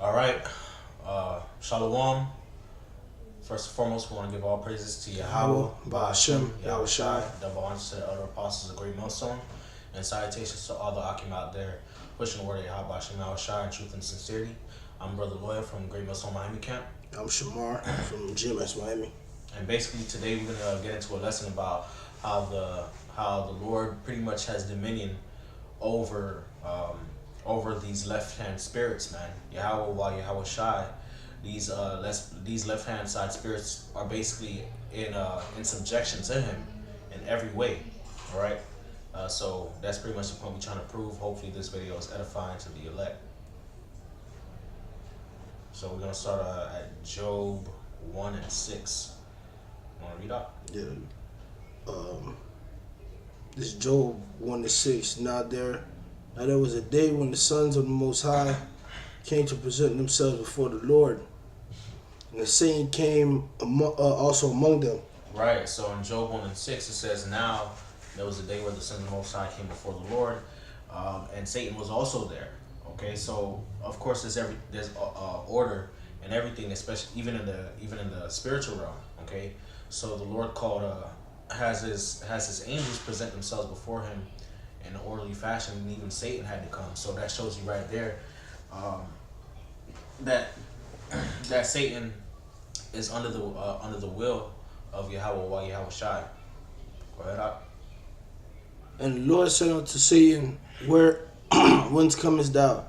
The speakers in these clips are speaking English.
All right. Shalom. First and foremost, we want to give all praises to Yahawah, Yahawah, Ba'ashem, Ba'ashem, Yahawashi, Yahawashi. double honors to the elder apostles of the Great Millstone, and salutations to all the Akim out there pushing the word of Yahawah, Ba'ashem, Yahawashi in truth and sincerity. I'm Brother Lawyer from Great Millstone Miami Camp. I'm Shamar from GMS Miami. And basically today we're gonna get into a lesson about how the Lord pretty much has dominion over over these left hand spirits, man. Yahawah, Yahawashi. These left hand side spirits are basically in subjection to him in every way. All right. So that's pretty much the point we're trying to prove. Hopefully this video is edifying to the elect. So we're gonna start at Job 1:6. Want to read out? Yeah. This Job 1-6. Now there was a day when the sons of the Most High came to present themselves before the Lord, and the Satan came also among them. Right. So in Job 1:6 it says, "Now there was a day where the sons of the Most High came before the Lord, and Satan was also there." Okay. So of course there's order and everything, especially even in the spiritual realm. Okay. So the Lord has his angels present themselves before him in an orderly fashion, and even Satan had to come. So that shows you right there that that Satan is under the will of Yahawah, Yahawashi. Go ahead, Ak. And the Lord said unto Satan, whence comest thou?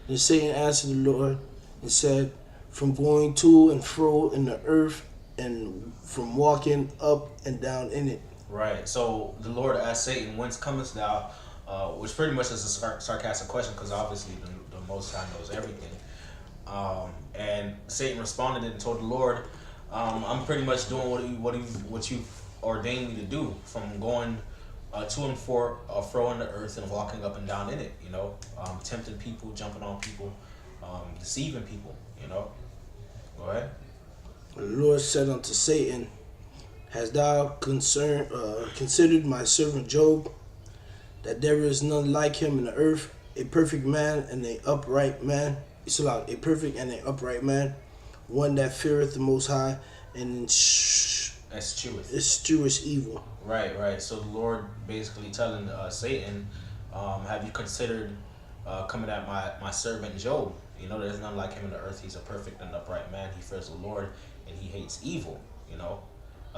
And Satan answered the Lord and said, from going to and fro in the earth, and from walking up and down in it. Right. So the Lord asked Satan, "Whence comest thou?" Which pretty much is a sarcastic question, because obviously the Most High knows everything. And Satan responded and told the Lord, "I'm pretty much doing what you ordained me to do, from going to and fro in the earth and walking up and down in it. You know, tempting people, jumping on people, deceiving people. You know." Go ahead. The Lord said unto Satan, hast thou considered my servant Job, that there is none like him in the earth, a perfect man and an upright man, a perfect and an upright man, one that feareth the Most High and escheweth evil. Right. So the Lord basically telling Satan, have you considered coming at my servant Job? You know, there's none like him in the earth. He's a perfect and upright man. He fears the Lord and he hates evil. You know,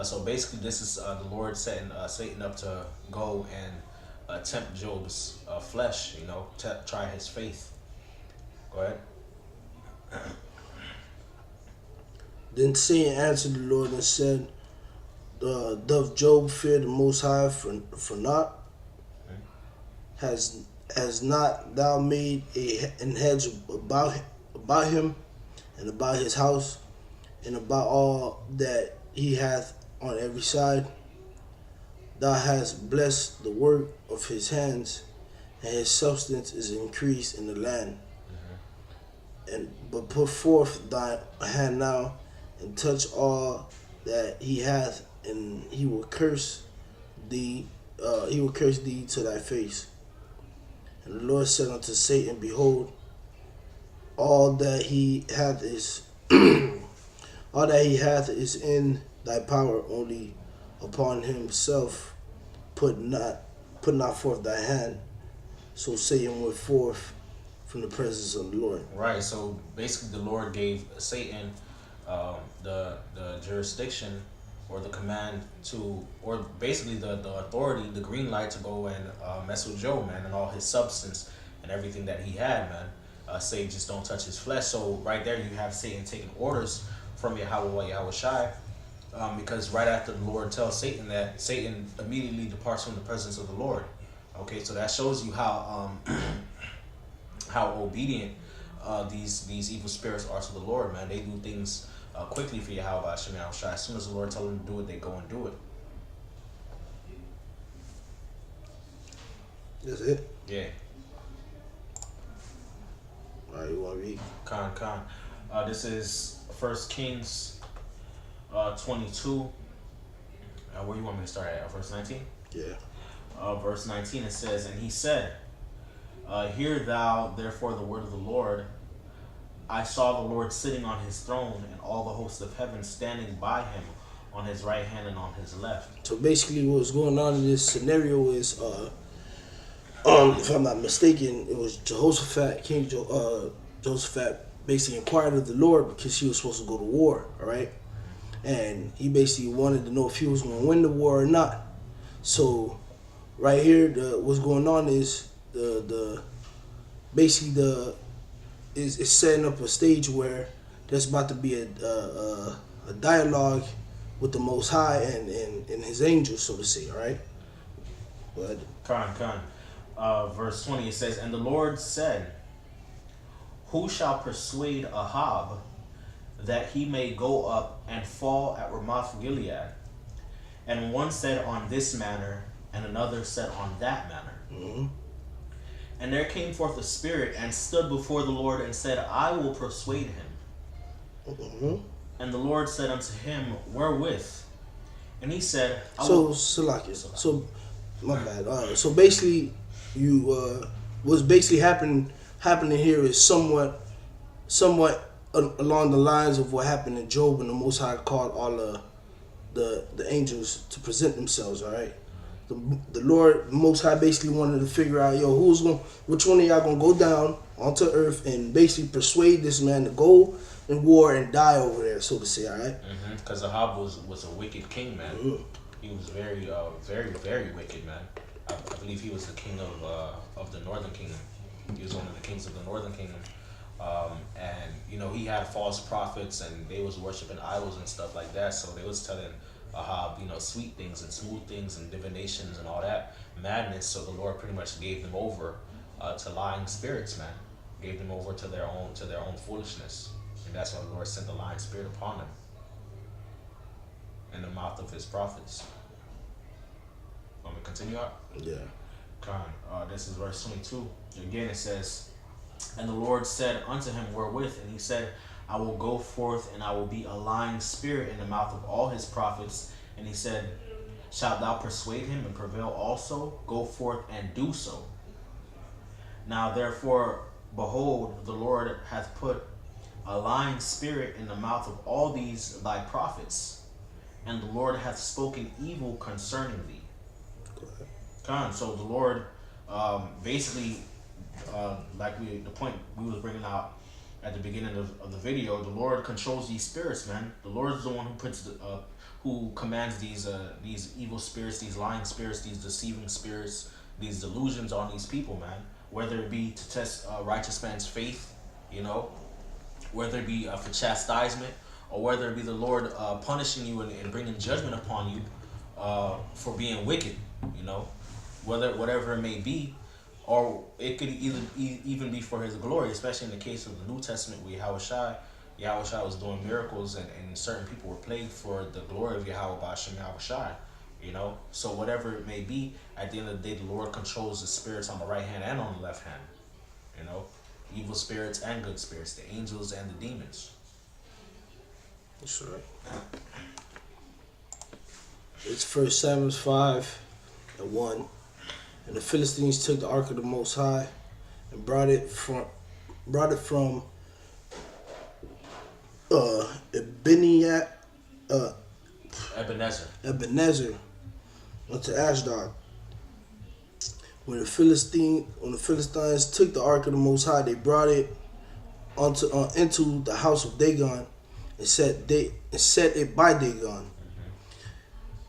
so basically this is the Lord setting Satan up to go and tempt Job's flesh. You know, to try his faith. Go ahead. Then Satan answered the Lord and said, doth Job fear the Most High for naught? Has not thou made an hedge about him, and about his house, and about all that he hath on every side? Thou hast blessed the work of his hands, and his substance is increased in the land. But put forth thy hand now, and touch all that he hath, and he will curse thee. He will curse thee to thy face. And the Lord said unto Satan, behold, all that he hath is in thy power, only upon himself put not forth thy hand. So Satan went forth from the presence of the Lord. Right. So basically, the Lord gave Satan the jurisdiction, or the command to, or basically the authority, the green light to go and mess with Job, man, and all his substance and everything that he had, man. Say just don't touch his flesh. So right there you have Satan taking orders from Yahawah, Yahawashi, because right after the Lord tells Satan that, Satan immediately departs from the presence of the Lord. Okay, so that shows you how how obedient these evil spirits are to the Lord, man. They do things quickly for Yahawah, Yahawashi. As soon as the Lord tells them to do it, they go and do it. That's it? Yeah. Alright, you want to read? Khan. This is 1 Kings 22. Where you want me to start at? Verse 19? Yeah. Verse 19, it says, "And he said, Hear thou therefore the word of the Lord. I saw the Lord sitting on his throne, and all the hosts of heaven standing by him on his right hand and on his left. So basically, what's going on in this scenario is, if I'm not mistaken, it was Jehoshaphat, Jehoshaphat basically inquired of the Lord because he was supposed to go to war, all right? And he basically wanted to know if he was going to win the war or not. So right here, what's going on is it's setting up a stage where there's about to be a dialogue with the Most High and his angels, so to say, all right? But verse 20, it says, and the Lord said, who shall persuade Ahab that he may go up and fall at Ramoth Gilead? And one said on this manner, and another said on that manner. Mm-hmm. And there came forth a spirit and stood before the Lord and said, I will persuade him. Mm-hmm. And the Lord said unto him, wherewith? And he said, So my bad. So basically, what's basically happening here is somewhat along the lines of what happened in Job, and the Most High called all the angels to present themselves. All right, the Lord, the Most High, basically wanted to figure out, which one of y'all gonna go down onto earth and basically persuade this man to go in war and die over there, so to say. All right, because Ahab was a wicked king, man. Mm-hmm. He was very, very wicked, man. I believe he was the king of the northern kingdom. He was one of the kings of the northern kingdom. And he had false prophets, and they was worshiping idols and stuff like that. So they was telling Ahab, sweet things and smooth things and divinations and all that madness. So the Lord pretty much gave them over to lying spirits, man. Gave them over to their own foolishness, and that's why the Lord sent the lying spirit upon them in the mouth of his prophets. Want me to continue out? Yeah. This is verse 22. Again, it says, and the Lord said unto him, wherewith? And he said, I will go forth, and I will be a lying spirit in the mouth of all his prophets. And he said, shalt thou persuade him and prevail also? Go forth and do so. Now therefore, behold, the Lord hath put a lying spirit in the mouth of all these thy prophets, and the Lord hath spoken evil concerning thee. So the Lord, basically, the point we was bringing out at the beginning of the video, the Lord controls these spirits, man. The Lord is the one who commands these evil spirits, these lying spirits, these deceiving spirits, these delusions on these people, man. Whether it be to test righteous man's faith, whether it be for chastisement, or whether it be the Lord punishing you and bringing judgment upon you for being wicked, whatever it may be, or it could even be for his glory, especially in the case of the New Testament with Yahawashi. Yahawashi was doing miracles, and certain people were plagued for the glory of Yahawah B'Shem Yahawashi. So whatever it may be, at the end of the day, the Lord controls the spirits on the right hand and on the left hand. Evil spirits and good spirits, the angels and the demons. That's right. It's 1 Samuel 5:1. And the Philistines took the ark of the Most High and brought it from Ebenezer unto Ashdod. When the Philistines took the ark of the Most High, they brought it into the house of Dagon and set it by Dagon.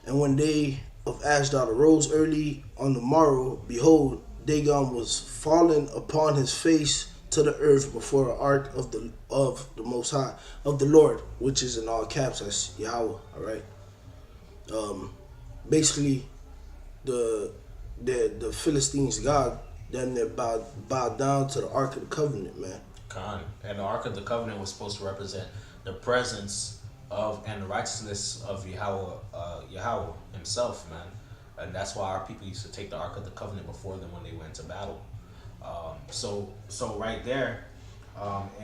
And when they of Ashdod arose early on the morrow, behold, Dagon was fallen upon his face to the earth before the ark of the Most High, of the Lord, which is in all caps, that's Yahawah. All right. Basically, the Philistines' God, then they bowed down to the Ark of the Covenant, man. And the Ark of the Covenant was supposed to represent the presence of and the righteousness of Yahawah himself, man. And that's why our people used to take the Ark of the Covenant before them when they went to battle. So right there,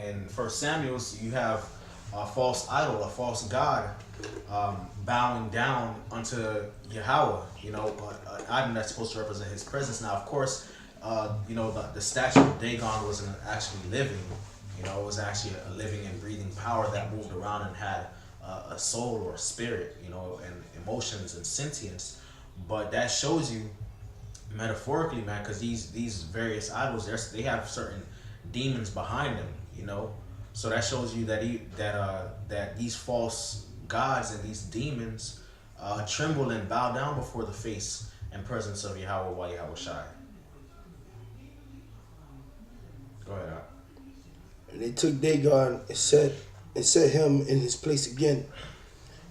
in 1 Samuel, you have a false idol, a false god, bowing down unto Yahawah, an item that's supposed to represent his presence. Now, of course, the statue of Dagon wasn't actually living, You know, it was actually a living and breathing power that moved around and had a soul or a spirit, you know, and emotions and sentience. But that shows you metaphorically, man, because these various idols, they have certain demons behind them, you know. So that shows you that that these false gods and these demons tremble and bow down before the face and presence of Yahawah Yahawashi. Go ahead. And they took Dagon and set him in his place again.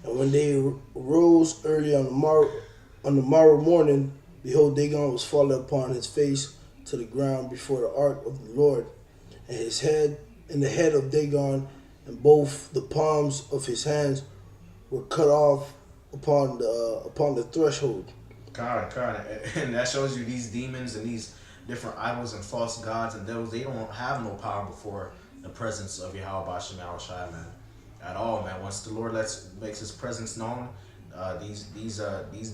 And when they rose early on the morrow morning, behold, Dagon was fallen upon his face to the ground before the ark of the Lord, and his head and the head of Dagon and both the palms of his hands were cut off upon the threshold. God, and that shows you these demons and these different idols and false gods and devils. They don't have no power before the presence of Yahawashi, man, at all, man. Once the Lord makes His presence known, these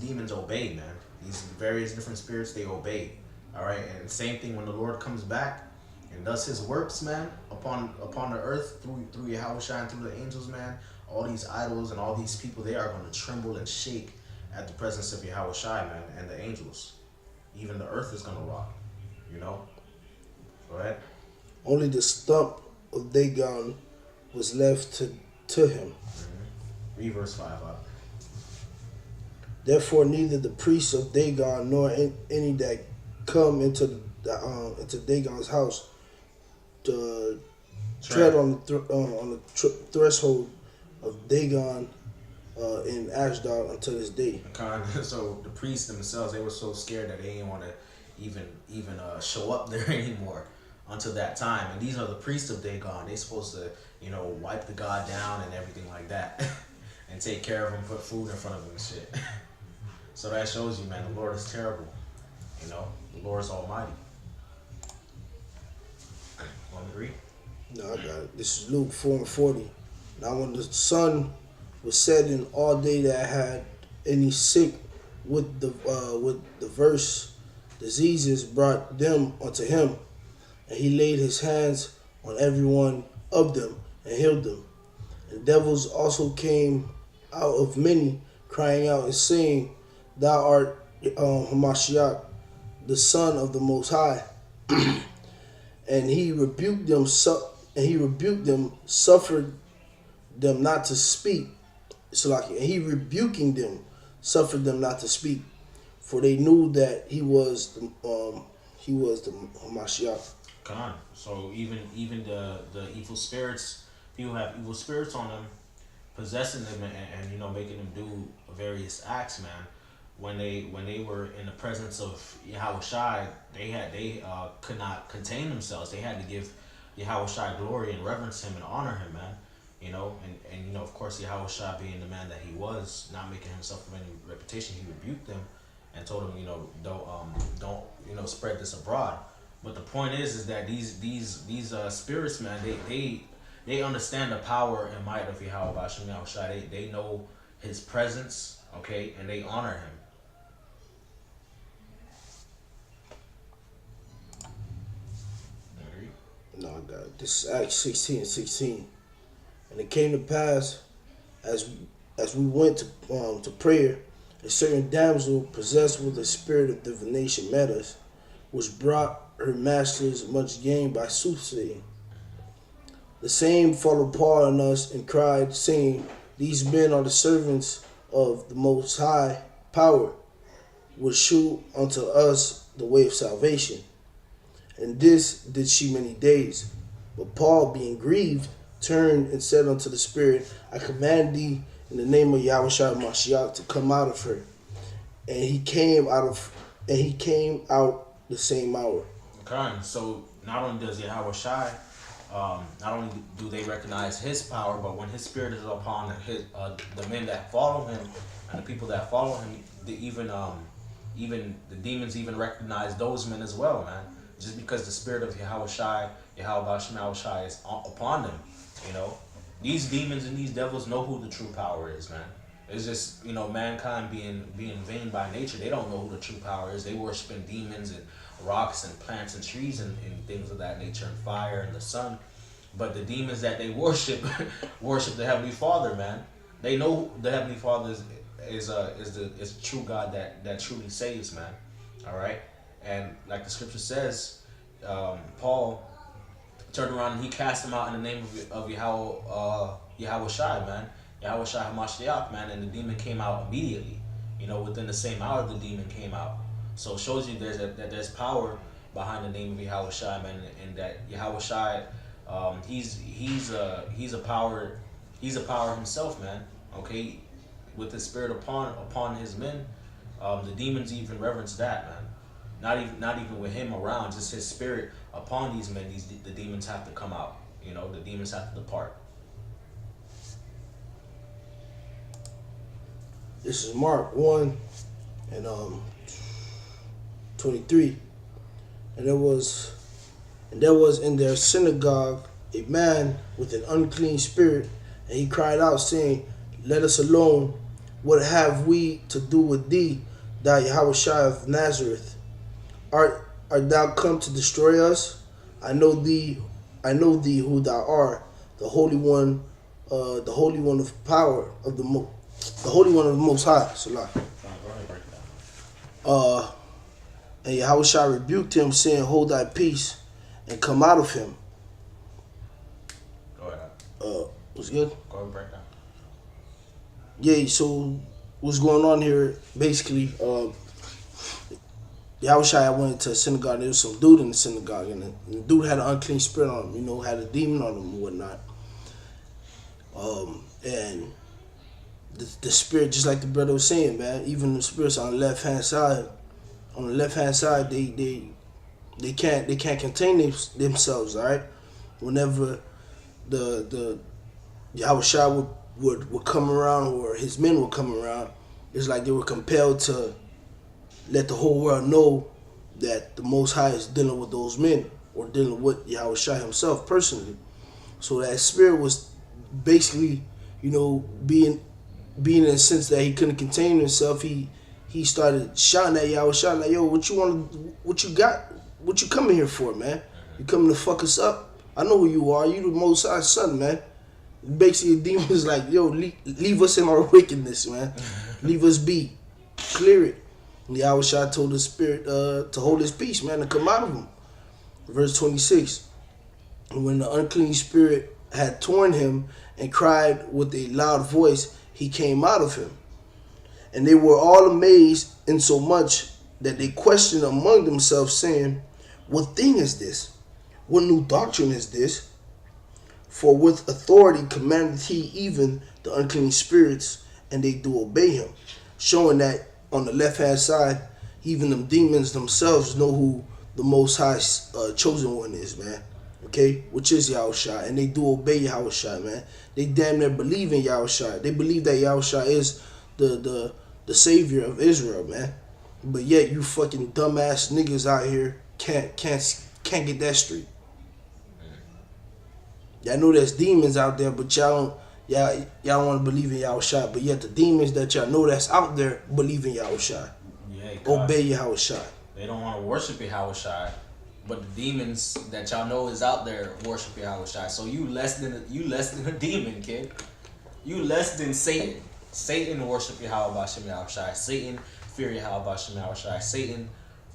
demons obey, man. These various different spirits, they obey. All right, and same thing when the Lord comes back and does His works, man, upon the earth through Yahawashi and through the angels, man. All these idols and all these people, they are going to tremble and shake at the presence of Yahawashi, man, and the angels. Even the earth is going to rock, you know. Go ahead. Only the stump of Dagon was left to him. Mm-hmm. Read verse 5 up. Therefore, neither the priests of Dagon nor any that come into Dagon's house to tread on the threshold of Dagon in Ashdod until this day. So the priests themselves, they were so scared that they didn't want to even show up there anymore until that time. And these are the priests of Dagon. They're supposed to, you know, wipe the god down and everything like that, and take care of him, put food in front of him and shit. So that shows you, man, the Lord is terrible. You know, the Lord is almighty. Want me to read? No, I got it. This is Luke 4:40. Now when the sun was setting, all day that had any sick with the diverse diseases brought them unto him, and he laid his hands on every one of them and healed them. And devils also came out of many, crying out and saying, Thou art Hamashiach, the Son of the Most High. And he rebuked them, suffered them not to speak. And he rebuking them, suffered them not to speak, for they knew that he was the Hamashiach. Come on. So even the evil spirits, people have evil spirits on them, possessing them and you know, making them do various acts, man. When they were in the presence of Yahawashi, they could not contain themselves. They had to give Yahawashi glory and reverence him and honor him, man. You know, and you know, of course, Yahawashi, being the man that he was, not making himself of any reputation, he rebuked them and told them, you know, don't you know, spread this abroad. But the point is that these spirits, man, they understand the power and might of Yahawashi. They know his presence, okay, and they honor him. No, I got it. This is Acts 16:16. And it came to pass, as we went to prayer, a certain damsel possessed with a spirit of divination met us, which brought her masters much gain by soothsaying. The same followed Paul and us and cried, saying, These men are the servants of the Most High power, which shew unto us the way of salvation. And this did she many days. But Paul, being grieved, turned and said unto the spirit, I command thee in the name of Yahawashi Mashiach to come out of her. And he came out the same hour. Okay, so not only does Yahawashi, not only do they recognize his power, but when his spirit is upon the men that follow him and the people that follow him, even the demons even recognize those men as well, man. Just because the spirit of Yahawashi is upon them, you know. These demons and these devils know who the true power is, man. It's just, you know, mankind being vain by nature. They don't know who the true power is. They worshiping demons and rocks and plants and trees and things of that nature, and fire and the sun. But the demons that they worship worship the Heavenly Father, man. They know the Heavenly Father is the true God that truly saves, man. All right, and like the scripture says, Paul turned around and he cast them out in the name of Yahawashi, man. Yahawashi Hamashiach, man, and the demon came out immediately. You know, within the same hour, the demon came out. So it shows you that there's power behind the name of Yahawashi, man, and that Yahawashi, he's a power himself, man. Okay, with his spirit upon his men, the demons even reverence that, man. Not even with him around, just his spirit upon these men. The demons have to come out. You know, the demons have to depart. This is Mark 1 and 23. And there was in their synagogue a man with an unclean spirit, and he cried out, saying, Let us alone. What have we to do with thee, thou Yahawashi of Nazareth? Art thou come to destroy us? I know thee who thou art, the Holy One of power of the Holy One of the Most High. Salah. And Yahawashi rebuked him, saying, Hold thy peace, and come out of him. Go ahead. What's good? Go ahead and break down. Yeah, so what's going on here, basically, Yahawashi went to a synagogue. There was some dude in the synagogue, and the dude had an unclean spirit on him, you know, had a demon on him and whatnot. And the spirit, just like the brother was saying, man, even the spirits on the left hand side, they can't contain themselves, all right? Whenever the Yahawashi would come around, or his men would come around, it's like they were compelled to let the whole world know that the Most High is dealing with those men, or dealing with Yahawashi himself personally. So that spirit was basically, you know, being in a sense that he couldn't contain himself. He started shouting at Yahawashi like, Yo, what you coming here for, man? You coming to fuck us up? I know who you are. You the Most High's son, man. Basically, the demon's like, Yo, leave us in our wickedness, man. Leave us be. Clear it. And Yahawashi told the spirit to hold his peace, man, to come out of him. Verse 26. And when the unclean spirit had torn him and cried with a loud voice, he came out of him. And they were all amazed, insomuch that they questioned among themselves, saying, What thing is this? What new doctrine is this? For with authority commandeth he even the unclean spirits, and they do obey him. Showing that on the left-hand side, even them demons themselves know who the Most High chosen one is, man. Okay? Which is Yahawashi. And they do obey Yahawashi, man. They damn near believe in Yahawashi. They believe that Yahawashi is the savior of Israel, man. But yet you fucking dumbass niggas out here can't get that straight. Y'all know there's demons out there, but y'all don't want to believe in Yahawashi. But yet the demons that y'all know that's out there believe in Yahawashi. Yeah, obey Yahawashi. They don't want to worship Yahawashi, but the demons that y'all know is out there worship Yahawashi. So you less than a demon, kid. You less than Satan. Satan worship Yahawashi. Satan fear Yahawashi. Satan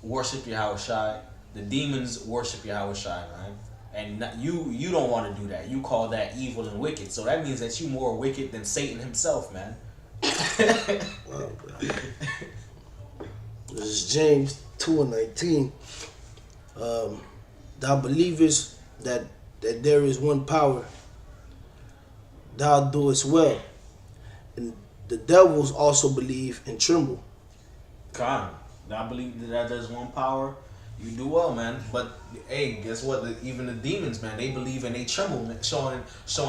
worship Yahawashi. The demons worship Yahawashi, man. And you don't want to do that. You call that evil and wicked. So that means that you more wicked than Satan himself, man. Wow, this is James 2:19. Thou believest that there is one power. Thou doest well. And the devils also believe and tremble. Con, I believe that there's one power. You do well, man. But hey, guess what? Even the demons, man, they believe and they tremble, man, showing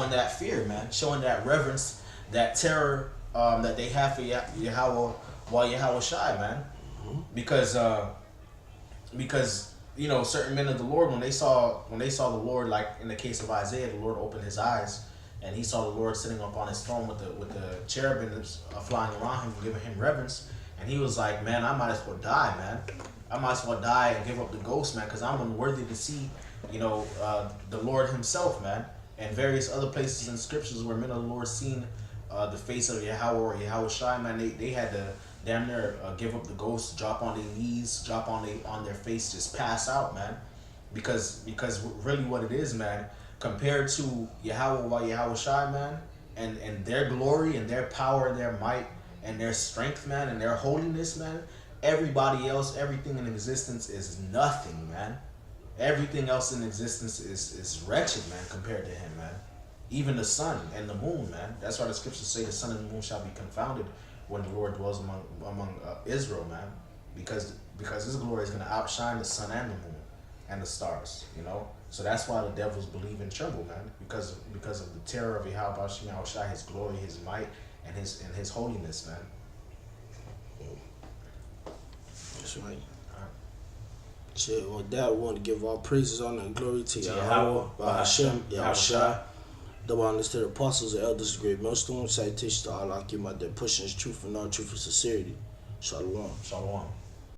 that fear, man, showing that reverence, that terror that they have for Yahawah, Yahawashi, man. Mm-hmm. Because you know, certain men of the Lord, when they saw the Lord, like in the case of Isaiah, the Lord opened his eyes and he saw the Lord sitting up on his throne with the cherubims flying around him, giving him reverence, and he was like, man, I might as well die, man. I might as well die and give up the ghost, man, because I'm unworthy to see, you know, the Lord himself, man. and various other places in scriptures where men of the Lord seen the face of Yahawah or Yahawashi, man, they had to damn near give up the ghost, drop on their knees, drop on their face, just pass out, man, because really what it is, man, compared to Yahawah, Yahawashi, man, and their glory and their power and their might and their strength, man, and their holiness, man, everybody else, everything in existence is nothing, man. Everything else in existence is wretched, man, compared to him, man. Even the sun and the moon, man. That's why the scriptures say the sun and the moon shall be confounded when the Lord dwells among Israel, man. Because his glory is going to outshine the sun and the moon and the stars, you know. So that's why the devils believe and tremble, man. Because of the terror of Yahawashi, his glory, his might, and his holiness, man. That's right. Shit, with that, we want to give all praises, honor, and glory to Yahawah, Hashem, Yahawashi, double honors to the apostles and elders of great millstone, citation to Allah, keep my dead pushing his truth and all truth and sincerity. Shalom. Shalom.